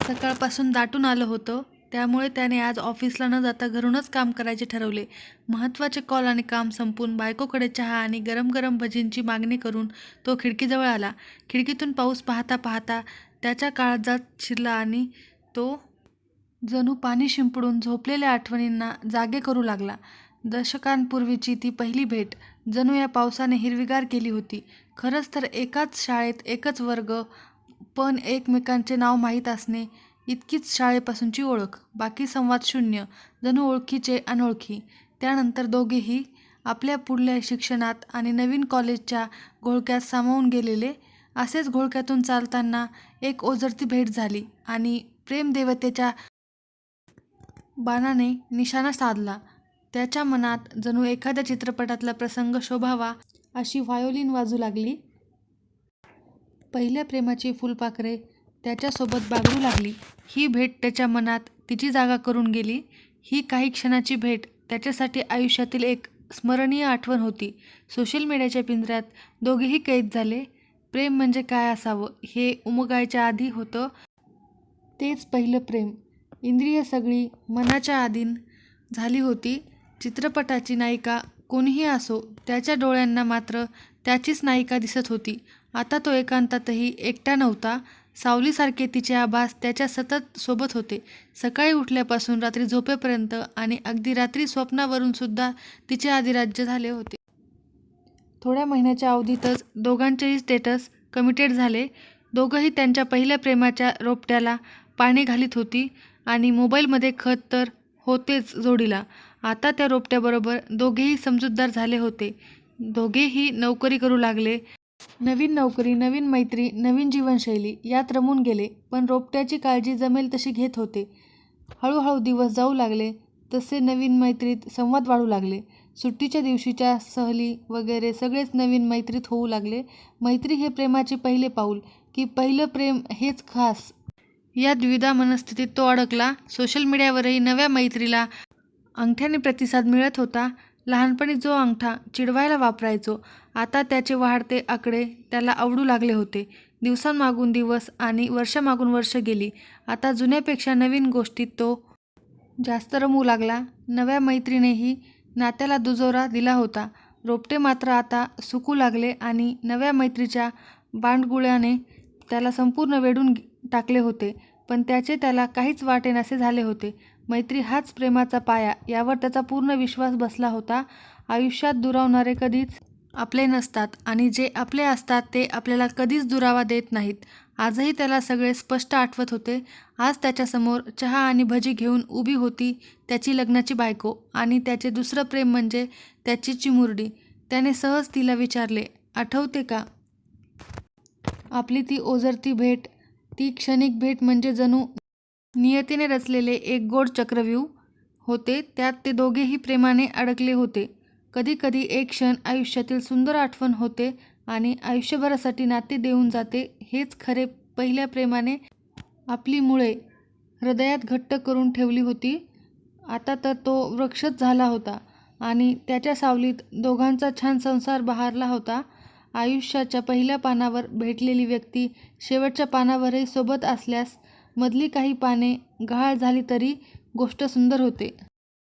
सकाळपासून दाटून आलं होतं, त्यामुळे त्याने आज ऑफिसला न जाता घरूनच काम करायचे ठरवले. महत्त्वाचे कॉल आणि काम संपवून बायकोकडे चहा आणि गरम गरम भजींची मागणी करून तो खिडकीजवळ आला. खिडकीतून पाऊस पाहता पाहता त्याच्या काळजात शिरला आणि तो जणू पाणी शिंपडून झोपलेल्या आठवणींना जागे करू लागला. दशकांपूर्वीची ती पहिली भेट जणू या पावसाने हिरवीगार केली होती. खरंच तर एकाच शाळेत एकच वर्ग, पण एकमेकांचे नाव माहीत असणे इतकीच शाळेपासूनची ओळख. बाकी संवाद शून्य, जणू ओळखीचे अनोळखी. त्यानंतर दोघेही आपल्या पुढल्या शिक्षणात आणि नवीन कॉलेजच्या घोळक्यात सामावून गेलेले. असेच घोळक्यातून चालताना एक ओझरती भेट झाली आणि प्रेमदेवतेच्या बाणाने निशाणा साधला. त्याच्या मनात जणू एखाद्या चित्रपटातला प्रसंग शोभावा अशी व्हायोलिन वाजू लागली. पहिल्या प्रेमाची फुलपाखरे त्याच्यासोबत बागडू लागली. ही भेट त्याच्या मनात तिची जागा करून गेली. ही काही क्षणाची भेट त्याच्यासाठी आयुष्यातील एक स्मरणीय आठवण होती. सोशल मीडियाच्या पिंजऱ्यात दोघेही कैद झाले. प्रेम म्हणजे काय असावं हे उमगायच्या आधी होतं तेच पहिलं प्रेम. इंद्रिय सगळी मनाच्या अधीन झाली होती. चित्रपटाची नायिका कोणीही असो, त्याच्या डोळ्यांना मात्र त्याचीच नायिका दिसत होती. आता तो एकांतातही एकटा नव्हता. सावलीसारखे तिचे आभास त्याच्या सतत सोबत होते. सकाळी उठल्यापासून रात्री झोपेपर्यंत आणि अगदी रात्री स्वप्नावरून सुद्धा तिचे अधिराज्य झाले होते. थोड्या महिन्याच्या अवधीतच दोघांचेही स्टेटस कमिटेड झाले. दोघंही त्यांच्या पहिल्या प्रेमाच्या रोपट्याला पाणी घालीत होती आणि मोबाईलमध्ये खत तर होतेच जोडीला. आता त्या रोपट्याबरोबर दोघेही समजूतदार झाले होते. दोघेही नोकरी करू लागले. नवीन नोकरी, नवीन मैत्री, नवीन जीवनशैली यात रमून गेले. पण रोपट्याची काळजी जमेल तशी घेत होते. हळूहळू दिवस जाऊ लागले तसे नवीन मैत्रीत संवाद वाढू लागले. सुट्टीच्या दिवशीच्या सहली वगैरे सगळेच नवीन मैत्रीत होऊ लागले. मैत्री हे प्रेमाचे पहिले पाऊल की पहिलं प्रेम हेच खास, या द्विधा मनस्थितीत तो अडकला. सोशल मीडियावरही नव्या मैत्रीला अंगठ्याने प्रतिसाद मिळत होता. लहानपणी जो अंगठा चिडवायला वापरायचो, आता त्याचे वाढते आकडे त्याला आवडू लागले होते. दिवसांमागून दिवस आणि वर्षामागून वर्ष गेली. आता जुन्यापेक्षा नवीन गोष्टीत तो जास्त रमू लागला. नव्या मैत्रीनेही नात्याला दुजोरा दिला होता. रोपटे मात्र आता सुकू लागले आणि नव्या मैत्रीच्या बांडगुळ्याने त्याला संपूर्ण वेढून टाकले होते. पण त्याचे त्याला काहीच वाटेनासे झाले होते. मैत्री हाच प्रेमाचा पाया, यावर त्याचा पूर्ण विश्वास बसला होता. आयुष्यात दुरावणारे कधीच आपले नसतात आणि जे आपले असतात ते आपल्याला कधीच दुरावा देत नाहीत. आजही त्याला सगळे स्पष्ट आठवत होते. आज त्याच्यासमोर चहा आणि भजी घेऊन उभी होती त्याची लग्नाची बायको आणि त्याचे दुसरं प्रेम म्हणजे त्याची चिमुरडी. त्याने सहज तिला विचारले, आठवते का आपली ती ओझरती भेट? ती क्षणिक भेट म्हणजे जणू नियतीने रचलेले एक गोड चक्रव्यूह होते. त्यात ते दोघेही प्रेमाने अडकले होते. कधी कधी एक क्षण आयुष्यातील सुंदर आठवण होते आणि आयुष्यभरासाठी नाते देऊन जाते. हेच खरे पहिल्या प्रेमाने आपली मुळे हृदयात घट्ट करून ठेवली होती. आता तर तो वृक्षच झाला होता आणि त्याच्या सावलीत दोघांचा छान संसार बहरला होता. आयुष्याच्या पहिल्या पानावर भेटलेली व्यक्ती शेवटच्या पानावरही सोबत असल्यास मधली काही पाने गहाळ झाली तरी गोष्ट सुंदर होते.